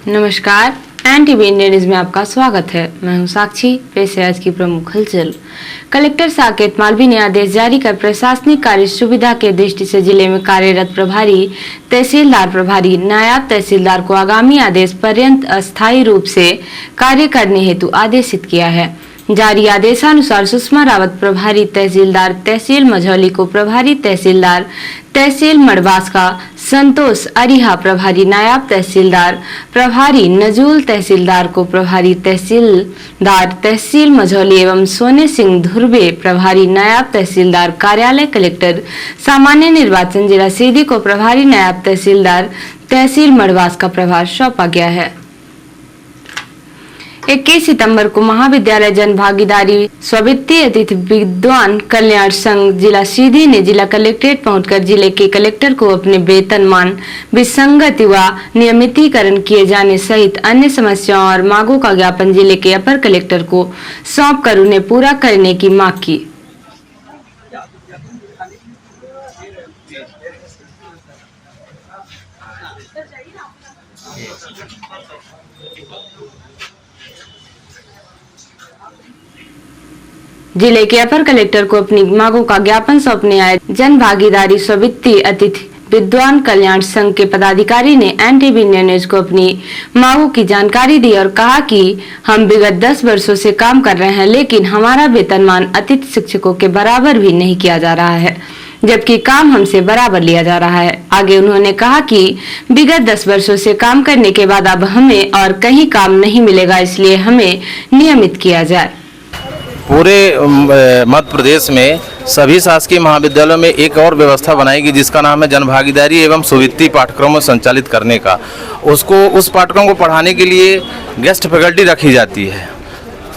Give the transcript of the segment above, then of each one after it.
नमस्कार, NTV India news में आपका स्वागत है। मैं हूं साक्षी। पेश है आज की प्रमुख हलचल। कलेक्टर साकेत मालवी ने आदेश जारी कर प्रशासनिक कार्य सुविधा के दृष्टि से जिले में कार्यरत प्रभारी, तहसीलदार प्रभारी, नायब तहसीलदार को आगामी आदेश पर्यंत अस्थायी रूप से कार्य करने हेतु आदेशित किया है। जारी आदेशानुसार सुषमा रावत प्रभारी तहसीलदार तहसील मझौली को प्रभारी तहसीलदार तहसील मड़वासका, संतोष अरिहा प्रभारी नायब तहसीलदार प्रभारी नजूल तहसीलदार को प्रभारी तहसीलदार तहसील मझौली एवं सोने सिंह धुर्वे प्रभारी नायब तहसीलदार कार्यालय कलेक्टर सामान्य निर्वाचन जिला सीधी को प्रभारी नायब तहसीलदार तहसील मड़वास का प्रभार सौंपा गया है। 21 सितंबर को महाविद्यालय जन भागीदारी स्ववित्तीय अतिथि विद्वान कल्याण संघ जिला सीधी ने जिला कलेक्ट्रेट पहुंचकर जिले के कलेक्टर को अपने वेतनमान विसंगति व नियमितीकरण किए जाने सहित अन्य समस्याओं और मांगों का ज्ञापन जिले के अपर कलेक्टर को सौंपकर उन्हें पूरा करने की मांग की। जिले के अपर कलेक्टर को अपनी मांगों का ज्ञापन सौंपने आए जन भागीदारी स्ववित्तीय अतिथि विद्वान कल्याण संघ के पदाधिकारी ने NTV इंडिया न्यूज को अपनी मांगों की जानकारी दी और कहा कि हम विगत 10 वर्षों से काम कर रहे हैं, लेकिन हमारा वेतनमान अतिथि शिक्षकों के बराबर भी नहीं किया जा रहा है, जबकि काम हमसे बराबर लिया जा रहा है। आगे उन्होंने कहा कि विगत 10 वर्षों से काम करने के बाद अब हमें और कहीं काम नहीं मिलेगा, इसलिए हमें नियमित किया जाए। पूरे मध्य प्रदेश में सभी शासकीय महाविद्यालयों में एक और व्यवस्था बनाएगी जिसका नाम है जनभागीदारी एवं सुवित्तीय पाठ्यक्रमों संचालित करने का। उस पाठ्यक्रम को पढ़ाने के लिए गेस्ट फैकल्टी रखी जाती है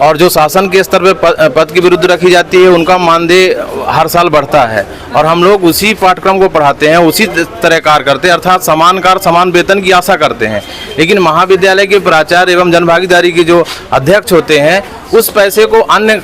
और जो शासन के स्तर पर पद के विरुद्ध रखी जाती है उनका मानदेय हर साल बढ़ता है और हम लोग उसी पाठ्यक्रम को पढ़ाते हैं, उसी तरह कार्य करते हैं, अर्थात समान कार्य समान वेतन की आशा करते हैं। लेकिन महाविद्यालय के प्राचार्य एवं जनभागीदारी के जो अध्यक्ष होते हैं उस पैसे को अन्य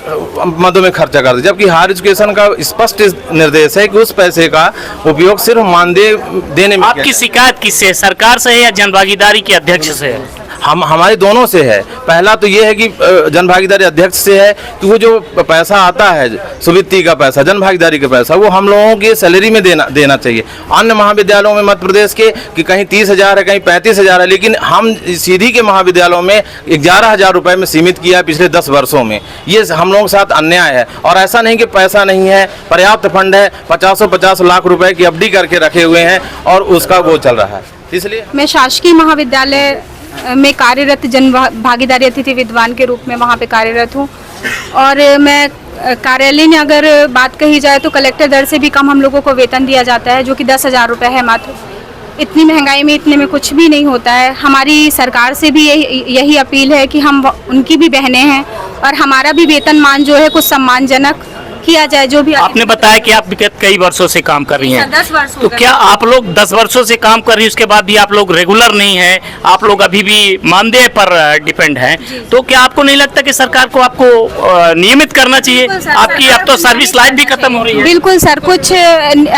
मदों में खर्चा करते हैं, जबकि हायर एजुकेशन का स्पष्ट निर्देश है कि उस पैसे का उपयोग सिर्फ मानदेय देने में। आपकी शिकायत किससे है, सरकार से है या जनभागीदारी के अध्यक्ष से है? हमारे दोनों से है। पहला तो ये है कि जनभागीदारी अध्यक्ष से है कि वो जो पैसा आता है सुवित्तीय का पैसा, जनभागीदारी का पैसा, वो हम लोगों की सैलरी में देना चाहिए। अन्य महाविद्यालयों में मध्य प्रदेश के कि कहीं 30,000 है, कहीं 35,000 है, लेकिन हम सीधी के महाविद्यालयों में 11,000 रुपये में सीमित किया पिछले 10 वर्षों में। ये हम लोगों के साथ अन्याय है और ऐसा नहीं कि पैसा नहीं है, पर्याप्त फंड है, 50 लाख रुपए की एफडी करके रखे हुए हैं और उसका वो चल रहा है। इसलिए मैं शासकीय महाविद्यालय में कार्यरत जन भागीदारी अतिथि विद्वान के रूप में वहाँ पे कार्यरत हूँ और मैं कार्यालय में अगर बात कही जाए तो कलेक्टर दर से भी कम हम लोगों को वेतन दिया जाता है, जो कि 10,000 रुपये है मात्र। इतनी महंगाई में इतने में कुछ भी नहीं होता है। हमारी सरकार से भी यही अपील है कि हम उनकी भी बहनें हैं और हमारा भी वेतनमान जो है कुछ सम्मानजनक किया जाए। जो भी आपने बताया कि आप विगत कई वर्षों से काम कर रही हैं, 10 वर्ष तो क्या आप लोग 10 वर्षों से काम कर रही हैं, उसके बाद भी आप लोग रेगुलर नहीं हैं, आप लोग अभी भी मानदेय पर डिपेंड हैं, तो क्या आपको नहीं लगता कि सरकार को आपको नियमित करना चाहिए? आपकी अब तो सर्विस लाइफ भी खत्म हो रही है। बिल्कुल सर, कुछ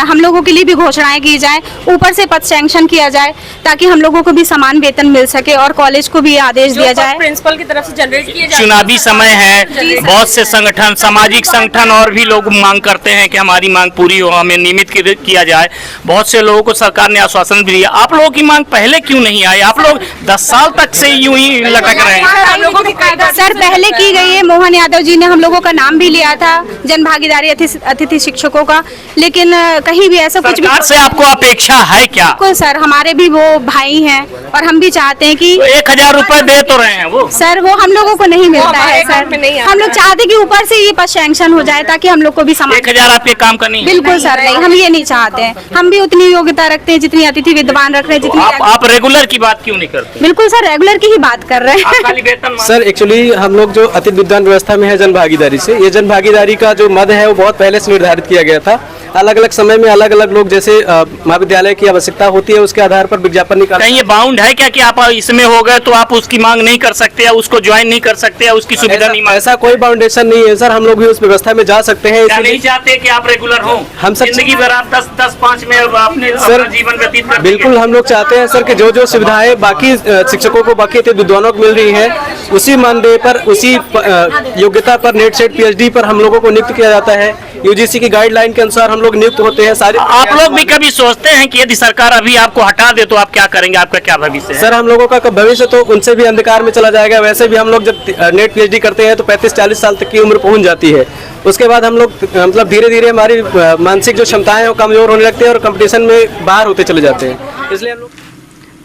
हम लोगों के लिए भी घोषणाएं की जाए, ऊपर से पद सैंक्शन किया जाए ताकि हम लोगों को भी समान वेतन मिल सके और कॉलेज को भी आदेश दिया जाए प्रिंसिपल की तरफ से जनरेट किया जाए। चुनावी समय है, बहुत से संगठन, सामाजिक संगठन और भी लोग मांग करते हैं कि हमारी मांग पूरी हो, हमें नियमित किया जाए। बहुत से लोगों को सरकार ने आश्वासन भी दिया। आप लोगों की मांग पहले क्यों नहीं आई? आप लोग 10 साल तक से यूं ही लटक रहे हैं। सर पहले की गई है, मोहन यादव जी ने हम लोगों का नाम भी लिया था जन भागीदारी अतिथि शिक्षकों का, लेकिन कहीं भी ऐसा कुछ भी से आपको अपेक्षा है क्या? बिल्कुल सर, हमारे भी वो भाई हैं और हम भी चाहते हैं कि 1,000 रुपए दे तो रहे हैं वो सर, वो हम लोगों को नहीं मिलता है सर। हम लोग चाहते कि ऊपर से ये पद सैंक्शन हो जाए ताकि हम लोग को भी 1,000 आपके काम का नहीं? बिल्कुल सर नहीं, हम ये नहीं चाहते हैं। हम भी उतनी योग्यता रखते हैं जितनी अतिथि विद्वान रख रहे हैं, जितनी आप रेगुलर की बात क्यों नहीं करते? बिल्कुल सर, रेगुलर की ही बात कर रहे हैं। सर एक्चुअली हम लोग जो अतिथि विद्वान व्यवस्था में है जन भागीदारी से, ये जन भागीदारी का जो मद है वो बहुत पहले से निर्धारित किया गया था। अलग अलग समय में अलग अलग लोग, जैसे महाविद्यालय की आवश्यकता होती है उसके आधार पर विज्ञापन निकालते हैं। ये बाउंड है क्या कि आप इसमें हो गए तो आप उसकी मांग नहीं कर सकते या उसको ज्वाइन नहीं कर सकते या उसकी सुविधा नहीं? ऐसा कोई बाउंडेशन नहीं है सर, हम लोग भी उस व्यवस्था में जा सकते सकते हैं। क्या नहीं इसीलिए चाहते कि आप रेगुलर हो? हम सब जिंदगी भर आप 10-5 में अपने सर, अपना जीवन व्यतीत कर बिल्कुल हम लोग चाहते हैं सर कि जो जो सुविधाएं बाकी शिक्षकों को, बाकी विद्वानों को मिल रही है, उसी मानदेय पर, उसी योग्यता पर, नेट सेट पीएचडी पर हम लोगों को नियुक्त किया जाता है। यूजीसी की गाइडलाइन के अनुसार हम लोग नियुक्त होते हैं। सारे आप लोग भी कभी सोचते हैं कि यदि सरकार अभी आपको हटा दे तो आप क्या करेंगे? आपका क्या भविष्य है? सर, हम लोगों का भविष्य तो उनसे भी अंधकार में चला जाएगा। वैसे भी हम लोग जब नेट पीएचडी करते हैं तो 35-40 साल तक की उम्र पहुंच जाती है। उसके बाद हम लोग मतलब धीरे धीरे हमारी मानसिक जो क्षमताएं हैं वो कमजोर होने लगती है और कंपटीशन में बाहर होते चले जाते हैं। इसलिए हम लोग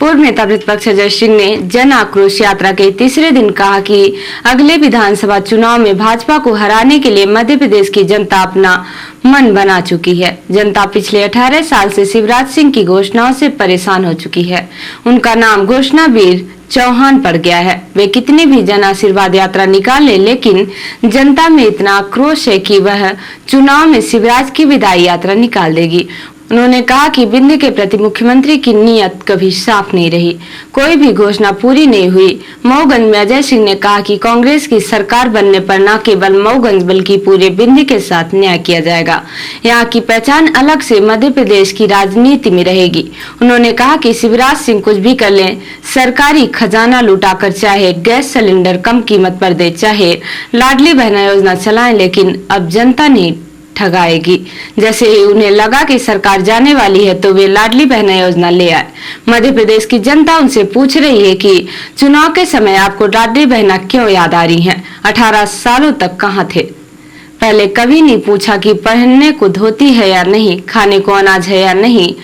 पूर्व नेता प्रतिपक्ष अजय सिंह ने जन आक्रोश यात्रा के तीसरे दिन कहा कि अगले विधानसभा चुनाव में भाजपा को हराने के लिए मध्य प्रदेश की जनता अपना मन बना चुकी है। जनता पिछले 18 साल से शिवराज सिंह की घोषणाओं से परेशान हो चुकी है। उनका नाम घोषणा वीर चौहान पड़ गया है। वे कितनी भी जन आशीर्वाद यात्रा निकाल ले, लेकिन जनता में इतना आक्रोश है कि वह चुनाव में शिवराज की विदाई यात्रा निकाल देगी। उन्होंने कहा कि बिंद के प्रति मुख्यमंत्री की नीयत कभी साफ नहीं रही, कोई भी घोषणा पूरी नहीं हुई। मऊगंज में अजय सिंह ने कहा कि कांग्रेस की सरकार बनने पर न केवल मऊगंज बल्कि पूरे बिंद के साथ न्याय किया जाएगा। यहाँ की पहचान अलग से मध्य प्रदेश की राजनीति में रहेगी। उन्होंने कहा कि शिवराज सिंह कुछ भी कर लें, सरकारी खजाना लुटाकर चाहे गैस सिलेंडर कम कीमत पर दे, चाहे लाडली बहना योजना चलाएं, लेकिन अब जनता नहीं ठगाएगी। जैसे ही उन्हें लगा कि सरकार जाने वाली है तो वे लाडली बहना योजना ले आए। मध्य प्रदेश की जनता उनसे पूछ रही है कि चुनाव के समय आपको लाडली बहना क्यों याद आ रही हैं? 18 सालों तक कहां थे? पहले कभी नहीं पूछा कि पहनने को धोती है या नहीं, खाने को अनाज है या नहीं।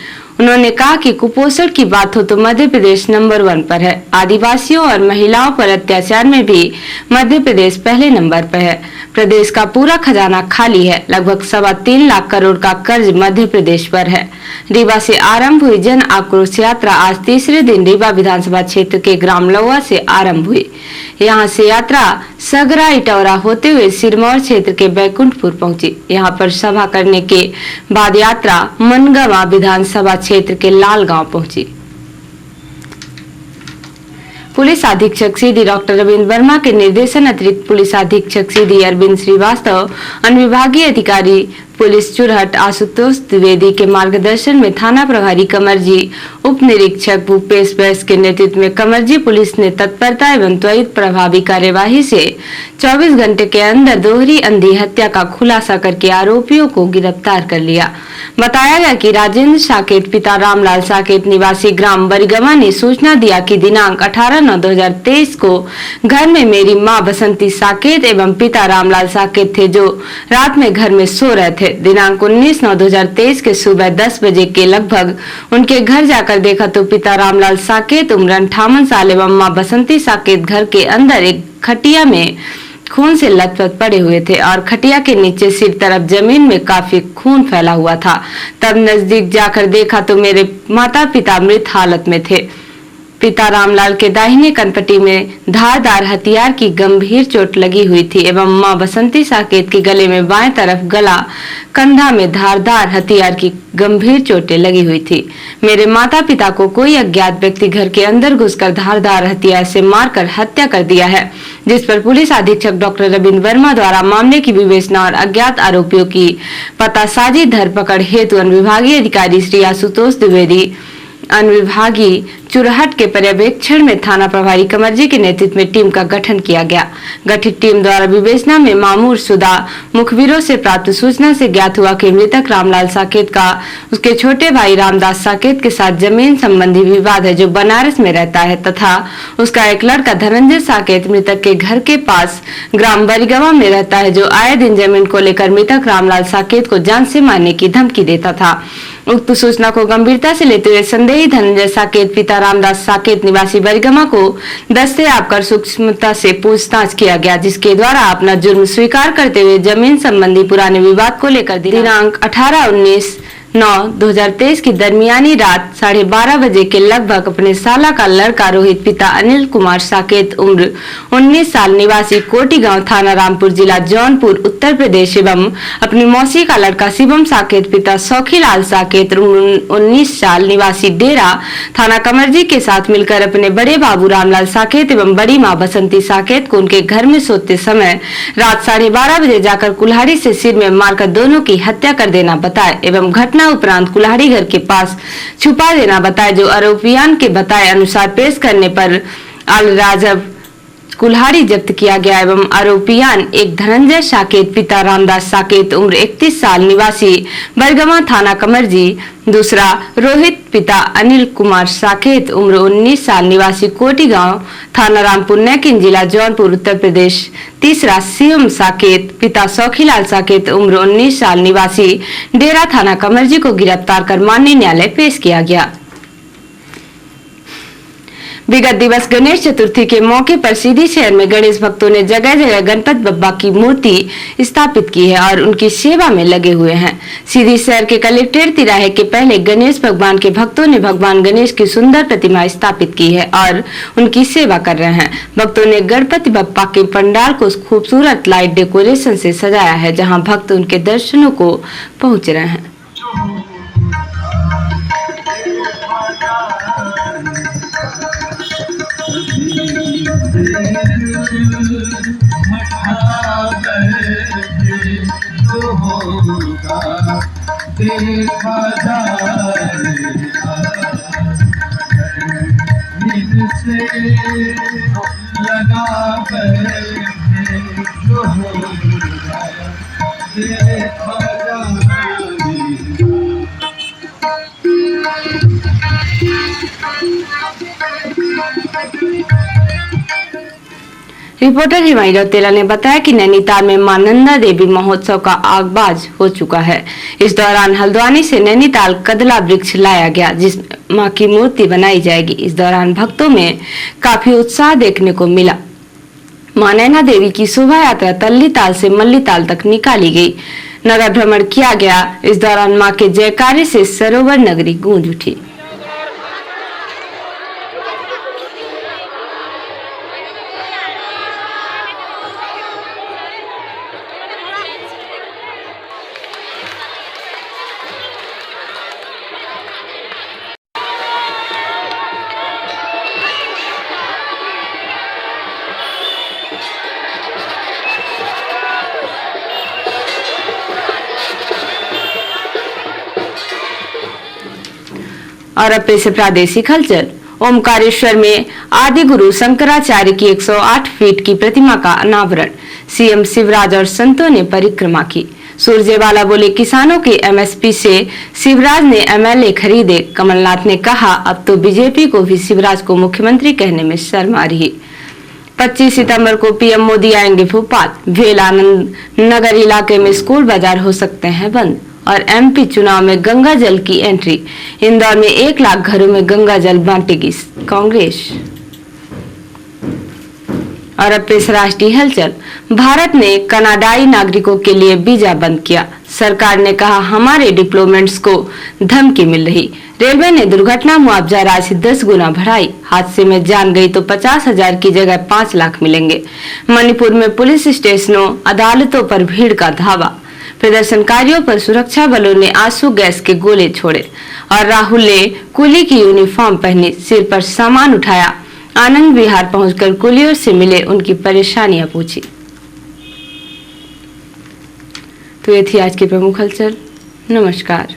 उन्होंने कहा कि कुपोषण की बात हो तो मध्य प्रदेश नंबर 1 पर है। आदिवासियों और महिलाओं पर अत्याचार में भी मध्य प्रदेश पहले नंबर पर है। प्रदेश का पूरा खजाना खाली है। लगभग 3.25 लाख करोड़ का कर्ज मध्य प्रदेश पर है। रीवा से आरंभ हुई जन आक्रोश यात्रा आज तीसरे दिन रीवा विधानसभा क्षेत्र के ग्राम लौआ से आरंभ हुई। यहाँ से यात्रा सगरा इटौरा होते हुए सिरमौर क्षेत्र के बैकुंठपुर पहुंची। यहाँ पर सभा करने के बाद यात्रा मनगवा विधानसभा क्षेत्र के लालगांव पहुंची। पुलिस अधीक्षक सीधी डॉक्टर रविंद्र वर्मा के निर्देशन अतिरिक्त पुलिस अधीक्षक सीधी अरविंद श्रीवास्तव, अनुविभागीय अधिकारी पुलिस चुरहट आशुतोष द्विवेदी के मार्गदर्शन में थाना प्रभारी कमरजी, उप निरीक्षक भूपेश बैस के नेतृत्व में कमरजी पुलिस ने तत्परता एवं त्वरित प्रभावी कार्यवाही से 24 घंटे के अंदर दोहरी अंधी हत्या का खुलासा करके आरोपियों को गिरफ्तार कर लिया। बताया गया कि राजेंद्र साकेत पिता रामलाल साकेत निवासी ग्राम बरिगवा ने सूचना दिया कि दिनांक 18/9/2023 को घर में मेरी मां बसंती साकेत एवं पिता रामलाल साकेत थे, जो रात में घर में सो रहे थे। दिनांक 19/9/2023 के सुबह 10 बजे के लगभग उनके घर जाकर देखा तो पिता रामलाल साकेत उम्र 58 साल एवं मां बसंती साकेत घर के अंदर एक खटिया में खून से लथपथ पड़े हुए थे और खटिया के नीचे सिर तरफ जमीन में काफी खून फैला हुआ था। तब नजदीक जाकर देखा तो मेरे माता पिता मृत हालत में थे। पिता रामलाल के दाहिने कनपट्टी में धारदार हथियार की गंभीर चोट लगी हुई थी एवं मां बसंती साकेत के गले में बाएं तरफ गला कंधा में धारदार हथियार की गंभीर चोटें लगी हुई थी। मेरे माता पिता को कोई अज्ञात व्यक्ति घर के अंदर घुसकर धारदार हथियार से मारकर हत्या कर दिया है, जिस पर पुलिस अधीक्षक डॉक्टर रविंद्र वर्मा द्वारा मामले की विवेचना और अज्ञात आरोपियों की पतासाजी धरपकड़ हेतु अनुविभागीय अधिकारी श्री आशुतोष द्विवेदी, अनुविभागीय चुरहट के पर्यवेक्षण में थाना प्रभारी कमरजी के नेतृत्व में टीम का गठन किया गया। गठित टीम द्वारा विवेचना में मामूर शुदा मुखबिरों से प्राप्त सूचना से ज्ञात हुआ कि मृतक रामलाल साकेत का उसके छोटे भाई रामदास साकेत के साथ जमीन संबंधी विवाद है, जो बनारस में रहता है, तथा उसका एक लड़का धनंजय साकेत मृतक के घर के पास ग्राम बरिगवा में रहता है, जो आए दिन जमीन को लेकर मृतक रामलाल साकेत को जान से मारने की धमकी देता था। उक्त सूचना को गंभीरता से लेते हुए संदेही धनंजय साकेत पिता रामदास साकेत निवासी बरिगमा को दस्तयाब कर सूक्ष्मता से पूछताछ किया गया, जिसके द्वारा अपना जुर्म स्वीकार करते हुए जमीन संबंधी पुराने विवाद को लेकर दिनांक 18-19 9/2023 की दरमियानी रात 12:30 बजे के लगभग अपने साला का लड़का रोहित पिता अनिल कुमार साकेत उम्र 19 साल निवासी कोटी गांव थाना रामपुर जिला जौनपुर उत्तर प्रदेश एवं अपनी मौसी का लड़का शिवम साकेत पिता सौखीलाल साकेत उम्र 19 साल निवासी डेरा थाना कमरजी के साथ मिलकर अपने बड़े बाबू रामलाल साकेत एवं बड़ी मां बसंती साकेत को उनके घर में सोते समय रात 12:30 बजे जाकर कुल्हाड़ी से सिर में मारकर दोनों की हत्या कर देना बताए एवं घटना उपरांत कुल्हाड़ी घर के पास छुपा देना बताए। जो आरोपियां के बताए अनुसार पेश करने पर अल राजब कुल्हाड़ी जब्त किया गया एवं आरोपियां एक धनंजय साकेत पिता रामदास साकेत उम्र 31 साल निवासी बरगमा थाना कमरजी, दूसरा रोहित पिता अनिल कुमार साकेत उम्र 19 साल निवासी कोटी गांव थाना रामपुर नैकिन जिला जौनपुर उत्तर प्रदेश, तीसरा शिवम साकेत पिता सौखीलाल साकेत उम्र 19 साल निवासी डेरा थाना कमरजी को गिरफ्तार कर माननीय न्यायालय पेश किया गया। विगत दिवस गणेश चतुर्थी के मौके पर सीधी शहर में गणेश भक्तों ने जगह जगह गणपत बप्पा की मूर्ति स्थापित की है और उनकी सेवा में लगे हुए हैं। सीधी शहर के कलेक्ट्रेट तिराहे के पहले गणेश भगवान के भक्तों ने भगवान गणेश की सुंदर प्रतिमा स्थापित की है और उनकी सेवा कर रहे हैं। भक्तों ने गणपति बप्पा के पंडाल को खूबसूरत लाइट डेकोरेशन से सजाया है, जहाँ भक्त उनके दर्शनों को पहुँच रहे हैं। देखा जाएगा से लगा जो होगा देखा जाएगा। रिपोर्टर हिमायत रौतेला ने बताया कि नैनीताल में मां नंदा देवी महोत्सव का आगाज हो चुका है। इस दौरान हल्द्वानी से नैनीताल कदला वृक्ष लाया गया, जिसमें मां की मूर्ति बनाई जाएगी। इस दौरान भक्तों में काफी उत्साह देखने को मिला। मां नैना देवी की शोभा यात्रा तल्लीताल से मल्लीताल तक निकाली गई। नगर भ्रमण किया गया। इस दौरान मां के जयकारे से सरोवर नगरी गूंज उठी। और अब पेश है प्रादेशिक हलचल। ओमकारेश्वर में आदि गुरु शंकराचार्य की 108 फीट की प्रतिमा का अनावरण। सीएम शिवराज और संतों ने परिक्रमा की। सुरजेवाला बोले, किसानों की एमएसपी से शिवराज ने एमएलए खरीदे। कमलनाथ ने कहा, अब तो बीजेपी को भी शिवराज को मुख्यमंत्री कहने में शर्म आ रही। 25 सितंबर को पीएम मोदी आएंगे भोपाल। भेल आनंद नगर इलाके में स्कूल बाजार हो सकते हैं बंद। और एमपी चुनाव में गंगा जल की एंट्री। इंदौर में 1 लाख घरों में गंगा जल बांटेगी कांग्रेस। और अब पेश राष्ट्रीय हलचल। भारत ने कनाडाई नागरिकों के लिए वीजा बंद किया। सरकार ने कहा, हमारे डिप्लोमेट्स को धमकी मिल रही। रेलवे ने दुर्घटना मुआवजा राशि 10 गुना बढ़ाई। हादसे में जान गई तो 50,000 की जगह 5 लाख मिलेंगे। मणिपुर में पुलिस स्टेशनों अदालतों पर भीड़ का धावा। प्रदर्शनकारियों पर सुरक्षा बलों ने आंसू गैस के गोले छोड़े। और राहुल ने कुली की यूनिफॉर्म पहनी, सिर पर सामान उठाया। आनंद विहार पहुंचकर कुलियों से मिले, उनकी परेशानियां पूछी। तो ये थी आज की प्रमुख हलचल। नमस्कार।